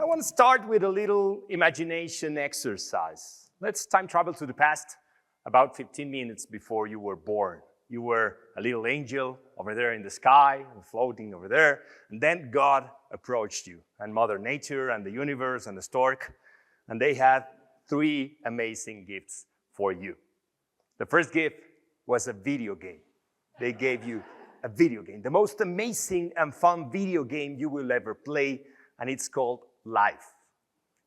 I want to start with a little imagination exercise. Let's time travel to the past, about 15 minutes before you were born. You were a little angel over there in the sky, floating over there, and then God approached you, and Mother Nature, and the universe, and the stork, and they had three amazing gifts for you. The first gift was a video game. They gave you a video game, the most amazing and fun video game you will ever play, and it's called life.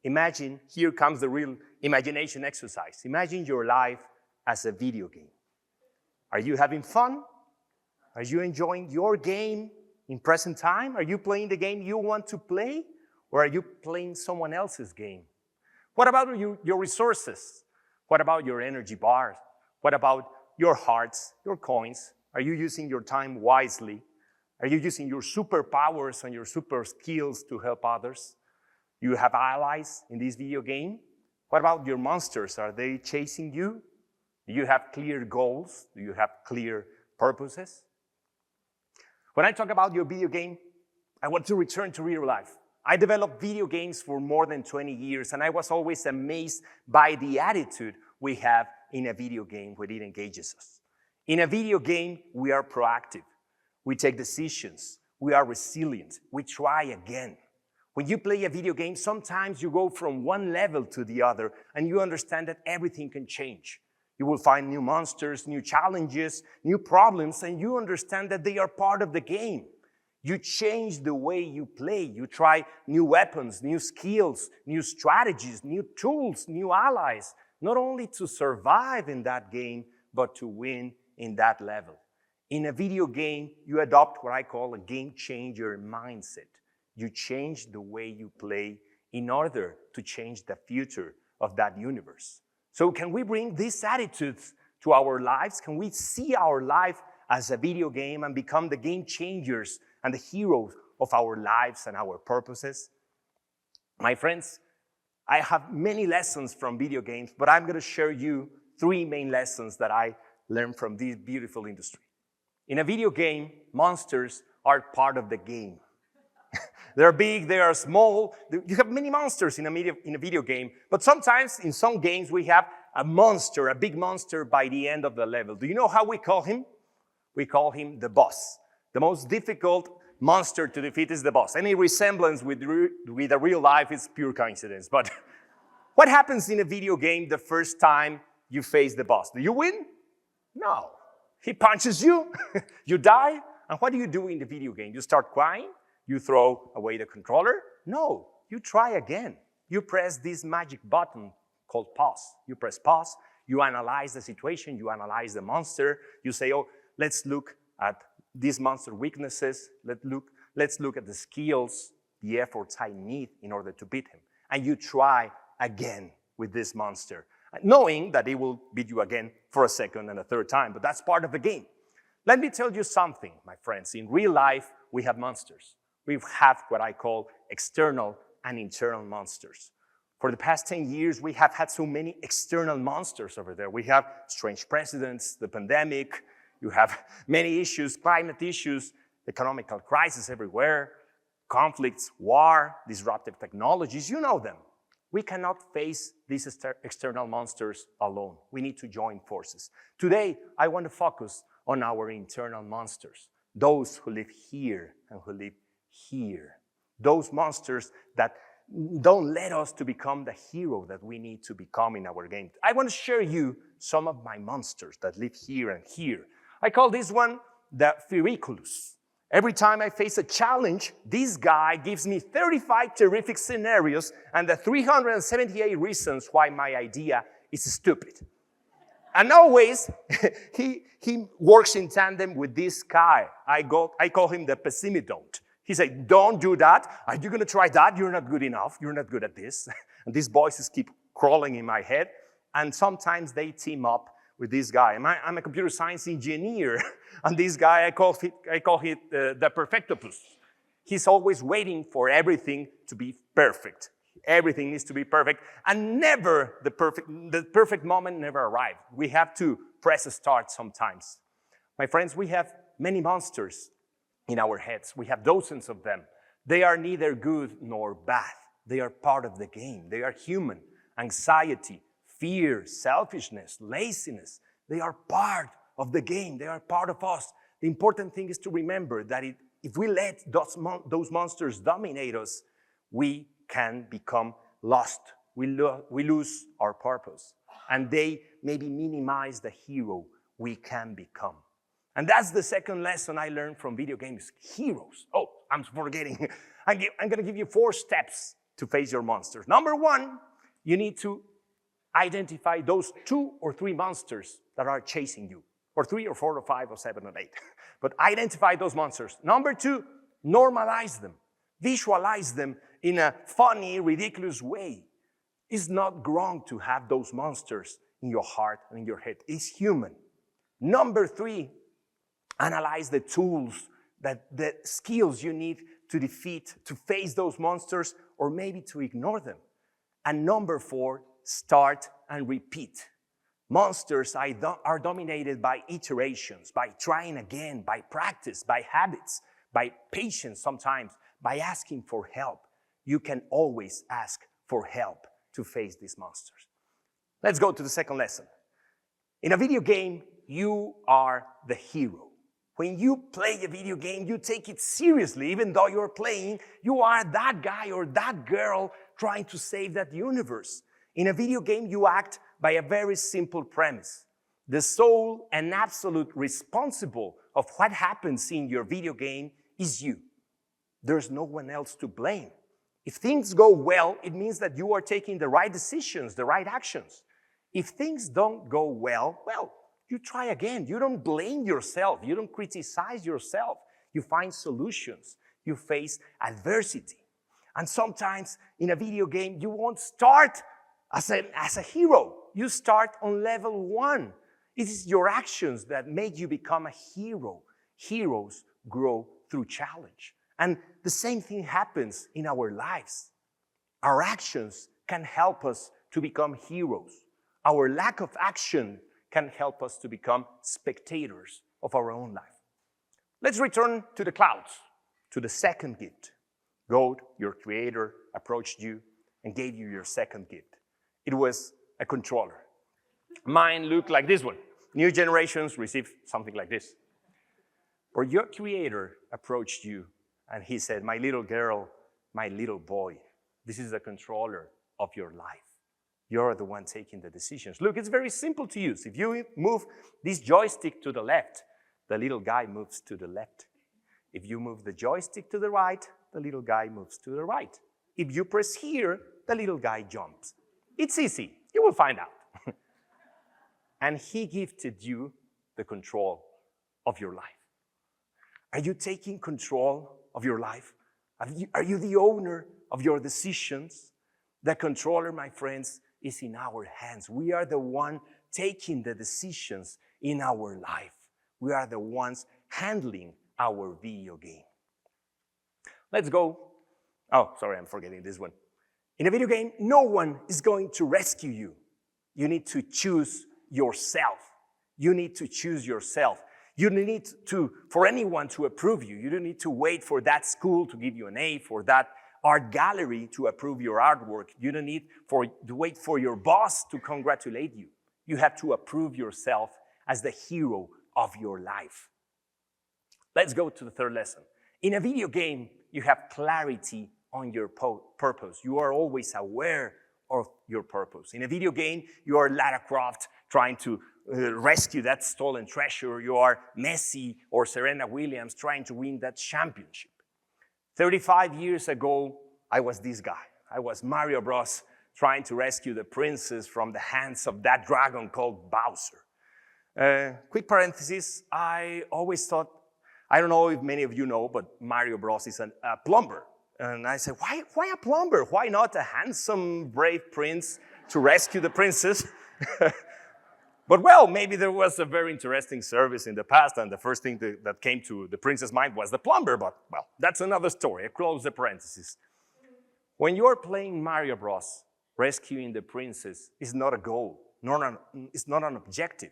Imagine, here comes the real imagination exercise. Imagine your life as a video game. Are you having fun? Are you enjoying your game in present time? Are you playing the game you want to play? Or are you playing someone else's game? What about your resources? What about your energy bars? What about your hearts, your coins? Are you using your time wisely? Are you using your superpowers and your super skills to help others? You have allies in this video game? What about your monsters? Are they chasing you? Do you have clear goals? Do you have clear purposes? When I talk about your video game, I want to return to real life. I developed video games for more than 20 years, and I was always amazed by the attitude we have in a video game when it engages us. In a video game, we are proactive. We take decisions. We are resilient. We try again. When you play a video game, sometimes you go from one level to the other, and you understand that everything can change. You will find new monsters, new challenges, new problems, and you understand that they are part of the game. You change the way you play. You try new weapons, new skills, new strategies, new tools, new allies, not only to survive in that game, but to win in that level. In a video game, you adopt what I call a game changer mindset. You change the way you play in order to change the future of that universe. So can we bring these attitudes to our lives? Can we see our life as a video game and become the game changers and the heroes of our lives and our purposes? My friends, I have many lessons from video games, but I'm going to share you three main lessons that I learned from this beautiful industry. In a video game, monsters are part of the game. They're big, they are small. You have many monsters in a video game, but sometimes in some games we have a monster, a big monster by the end of the level. Do you know how we call him? We call him the boss. The most difficult monster to defeat is the boss. Any resemblance with a real life is pure coincidence. But what happens in a video game the first time you face the boss? Do you win? No. He punches you, you die, and what do you do in the video game? You start crying? You throw away the controller? No, you try again. You press this magic button called pause. You press pause, you analyze the situation, you analyze the monster, you say, oh, let's look at these monster weaknesses, let's look at the skills, the efforts I need in order to beat him. And you try again with this monster, knowing that it will beat you again for a second and a third time, but that's part of the game. Let me tell you something, my friends. In real life, we have monsters. We have what I call external and internal monsters. For the past 10 years, we have had so many external monsters over there. We have strange presidents, the pandemic, you have many issues, climate issues, economical crisis everywhere, conflicts, war, disruptive technologies, you know them. We cannot face these external monsters alone. We need to join forces. Today, I want to focus on our internal monsters, those who live here and who live here. Those monsters that don't let us to become the hero that we need to become in our game. I want to share you some of my monsters that live here and here. I call this one the Furiculus. Every time I face a challenge, this guy gives me 35 terrific scenarios and the 378 reasons why my idea is stupid. And always, he works in tandem with this guy. I call him the pessimidont. He said, don't do that. Are you going to try that? You're not good enough. You're not good at this. And these voices keep crawling in my head. And sometimes they team up with this guy. I'm a computer science engineer. And this guy, I call him the perfectopus. He's always waiting for everything to be perfect. Everything needs to be perfect. And never the perfect moment never arrives. We have to press start sometimes. My friends, we have many monsters in our heads. We have dozens of them. They are neither good nor bad. They are part of the game. They are human. Anxiety, fear, selfishness, laziness, they are part of the game. They are part of us. The important thing is to remember that if we let those monsters dominate us, we can become lost. We lose our purpose. And they maybe minimize the hero we can become. And that's the second lesson I learned from video games. Heroes. Oh, I'm forgetting. I'm going to give you 4 steps to face your monsters. Number 1, you need to identify those 2 or 3 monsters that are chasing you. Or 3 or 4 or 5 or 7 or 8. But identify those monsters. Number 2, normalize them. Visualize them in a funny, ridiculous way. It's not wrong to have those monsters in your heart and in your head. It's human. Number 3, analyze the tools, the skills you need to defeat, to face those monsters, or maybe to ignore them. And number 4, start and repeat. Monsters are dominated by iterations, by trying again, by practice, by habits, by patience sometimes, by asking for help. You can always ask for help to face these monsters. Let's go to the second lesson. In a video game, you are the hero. When you play a video game, you take it seriously. Even though you're playing, you are that guy or that girl trying to save that universe. In a video game, you act by a very simple premise. The sole and absolute responsible of what happens in your video game is you. There's no one else to blame. If things go well, it means that you are taking the right decisions, the right actions. If things don't go well, you try again. You don't blame yourself. You don't criticize yourself. You find solutions. You face adversity. And sometimes in a video game, you won't start as a hero. You start on level 1. It is your actions that make you become a hero. Heroes grow through challenge. And the same thing happens in our lives. Our actions can help us to become heroes. Our lack of action can help us to become spectators of our own life. Let's return to the clouds, to the second gift. God, your creator, approached you and gave you your second gift. It was a controller. Mine looked like this one. New generations receive something like this. Or your creator approached you and he said, my little girl, my little boy, this is the controller of your life. You're the one taking the decisions. Look, it's very simple to use. If you move this joystick to the left, the little guy moves to the left. If you move the joystick to the right, the little guy moves to the right. If you press here, the little guy jumps. It's easy. You will find out. And he gifted you the control of your life. Are you taking control of your life? Are you the owner of your decisions? The controller, my friends, is in our hands. We are the one taking the decisions in our life. We are the ones handling our video game. Let's go. Oh, sorry, I'm forgetting this one. In a video game, no one is going to rescue you. You need to choose yourself. You need to choose yourself. You don't need for anyone to approve you. You don't need to wait for that school to give you an A, for that art gallery to approve your artwork. You don't need to wait for your boss to congratulate you. You have to approve yourself as the hero of your life. Let's go to the third lesson. In a video game, you have clarity on your purpose. You are always aware of your purpose. In a video game, you are Lara Croft trying to rescue that stolen treasure. You are Messi or Serena Williams trying to win that championship. 35 years ago, I was this guy. I was Mario Bros. Trying to rescue the princess from the hands of that dragon called Bowser. Quick parenthesis, I always thought, I don't know if many of you know, but Mario Bros. Is a plumber. And I said, why a plumber? Why not a handsome, brave prince to rescue the princess? But well, maybe there was a very interesting service in the past, and the first thing that came to the prince's mind was the plumber, but well, that's another story. I close the parenthesis. When you're playing Mario Bros., rescuing the princess is not a goal, it's not an objective.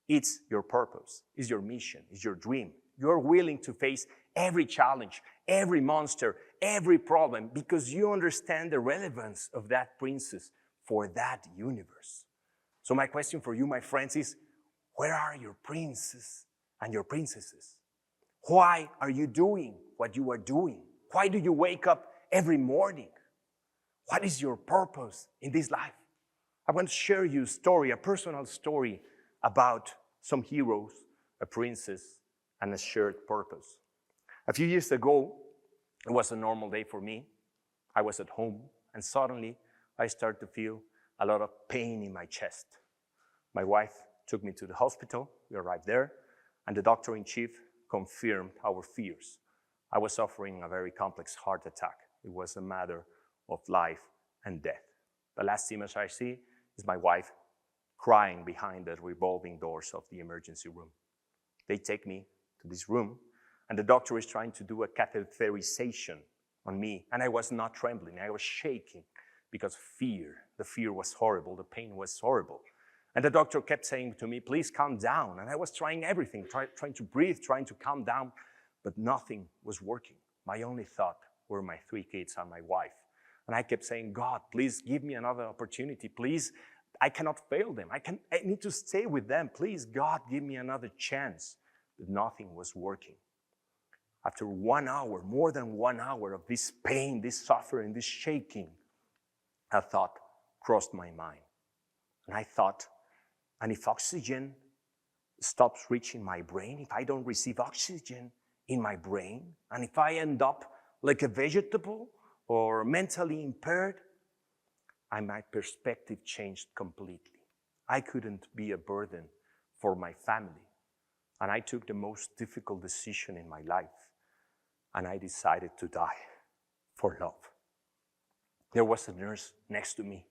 It's your purpose, it's your mission, it's your dream. You're willing to face every challenge, every monster, every problem, because you understand the relevance of that princess for that universe. So my question for you, my friends, is where are your princes and your princesses? Why are you doing what you are doing? Why do you wake up every morning? What is your purpose in this life? I want to share you a story, a personal story about some heroes, a princess, and a shared purpose. A few years ago, it was a normal day for me. I was at home, and suddenly I started to feel a lot of pain in my chest. My wife took me to the hospital. We arrived there, and the doctor-in-chief confirmed our fears. I was suffering a very complex heart attack. It was a matter of life and death. The last image I see is my wife crying behind the revolving doors of the emergency room. They take me to this room, and the doctor is trying to do a catheterization on me, and I was not trembling. I was shaking because of fear. The fear was horrible. The pain was horrible. And the doctor kept saying to me, please calm down. And I was trying everything, trying to breathe, trying to calm down, but nothing was working. My only thought were my 3 kids and my wife. And I kept saying, God, please give me another opportunity. Please, I cannot fail them. I need to stay with them. Please, God, give me another chance. But nothing was working. After 1 hour, more than 1 hour of this pain, this suffering, this shaking, a thought crossed my mind. And I thought, and if oxygen stops reaching my brain, if I don't receive oxygen in my brain, and if I end up like a vegetable or mentally impaired, my perspective changed completely. I couldn't be a burden for my family. And I took the most difficult decision in my life. And I decided to die for love. There was a nurse next to me.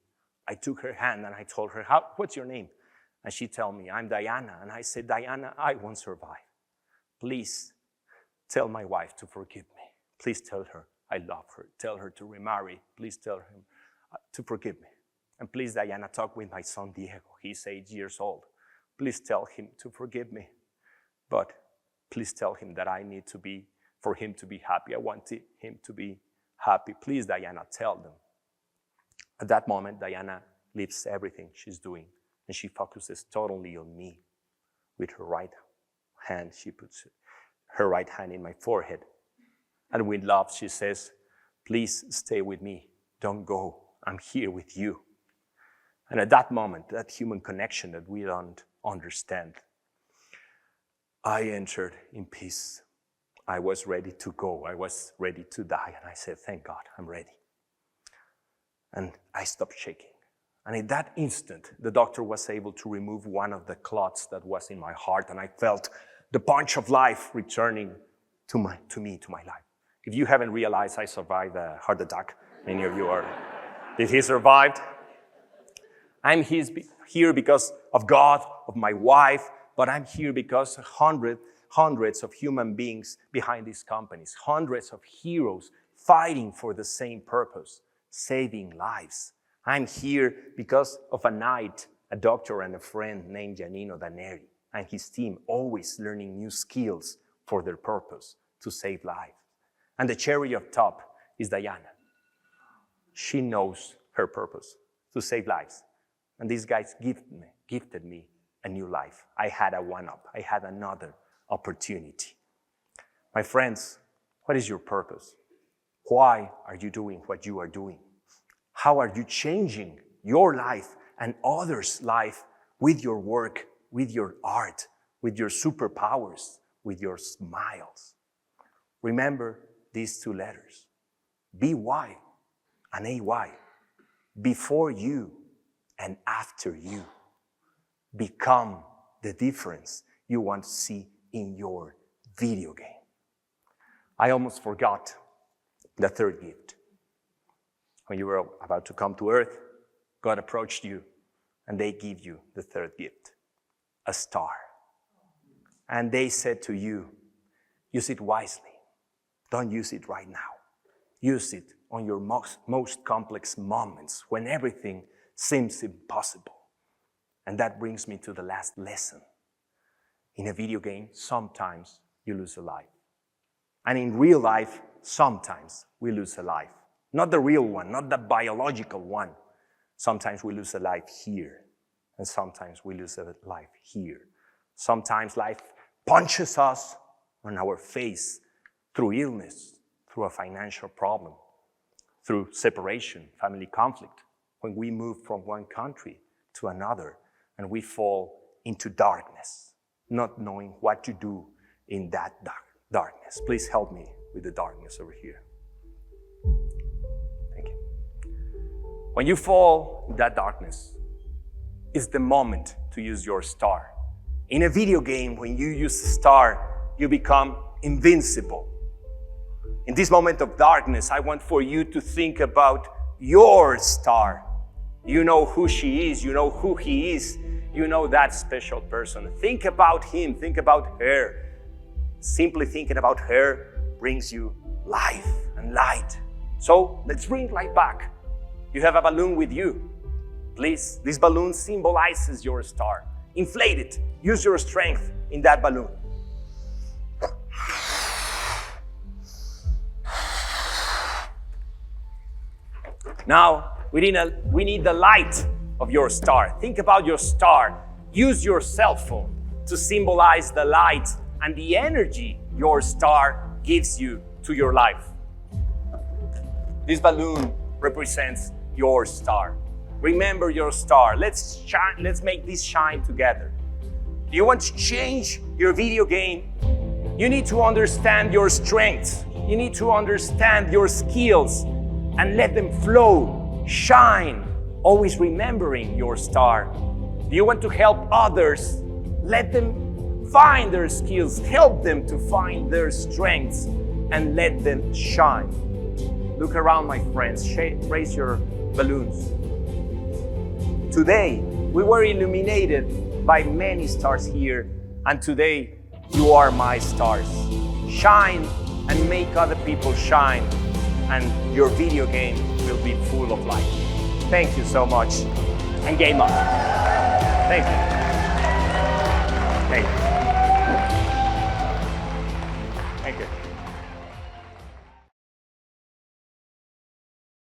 I took her hand and I told her, what's your name? And she told me, I'm Diana. And I said, Diana, I won't survive. Please tell my wife to forgive me. Please tell her I love her. Tell her to remarry. Please tell him to forgive me. And please, Diana, talk with my son Diego. He's 8 years old. Please tell him to forgive me. But please tell him that I need to be, for him to be happy. I want him to be happy. Please, Diana, tell them. At that moment, Diana leaves everything she's doing, and she focuses totally on me. With her right hand, she puts her right hand in my forehead. And with love, she says, please stay with me. Don't go. I'm here with you. And at that moment, that human connection that we don't understand, I entered in peace. I was ready to go. I was ready to die. And I said, thank God, I'm ready. And I stopped shaking. And in that instant, the doctor was able to remove one of the clots that was in my heart. And I felt the punch of life returning to my life. If you haven't realized I survived a heart attack, many of you are. Did he survive? I'm here because of God, of my wife, but I'm here because hundreds of human beings behind these companies, hundreds of heroes fighting for the same purpose, saving lives. I'm here because of a night, a doctor and a friend named Giannino Daneri and his team always learning new skills for their purpose to save lives. And the cherry of top is Diana. She knows her purpose, to save lives. And these guys gifted me a new life. I had a one-up. I had another opportunity. My friends, what is your purpose? Why are you doing what you are doing? How are you changing your life and others' life with your work, with your art, with your superpowers, with your smiles? Remember these 2 letters, BY and AY, before you and after you. Become the difference you want to see in your video game. I almost forgot the 3rd gift. When you were about to come to earth, God approached you and they give you the 3rd gift, a star. And they said to you, use it wisely. Don't use it right now. Use it on your most complex moments when everything seems impossible. And that brings me to the last lesson. In a video game, sometimes you lose a life. And in real life, sometimes we lose a life. Not the real one, not the biological one. Sometimes we lose a life here, and sometimes we lose a life here. Sometimes life punches us on our face through illness, through a financial problem, through separation, family conflict, when we move from one country to another and we fall into darkness, not knowing what to do in that darkness. Please help me with the darkness over here. Thank you. When you fall in that darkness, it's the moment to use your star. In a video game, when you use the star, you become invincible. In this moment of darkness, I want for you to think about your star. You know who she is, you know who he is, you know that special person. Think about him, think about her. Simply thinking about her brings you life and light. So let's bring light back. You have a balloon with you. Please, this balloon symbolizes your star. Inflate it. Use your strength in that balloon. Now, we need the light of your star. Think about your star. Use your cell phone to symbolize the light and the energy your star gives you to your life. This balloon represents your star. Remember your star. Let's make this shine together. Do you want to change your video game? You need to understand your strengths. You need to understand your skills and let them flow, shine, always remembering your star. Do you want to help others? Let them find their skills, help them to find their strengths, and let them shine. Look around, my friends. Raise your balloons. Today, we were illuminated by many stars here, and today, you are my stars. Shine and make other people shine, and your video game will be full of light. Thank you so much, and game on. Thank you.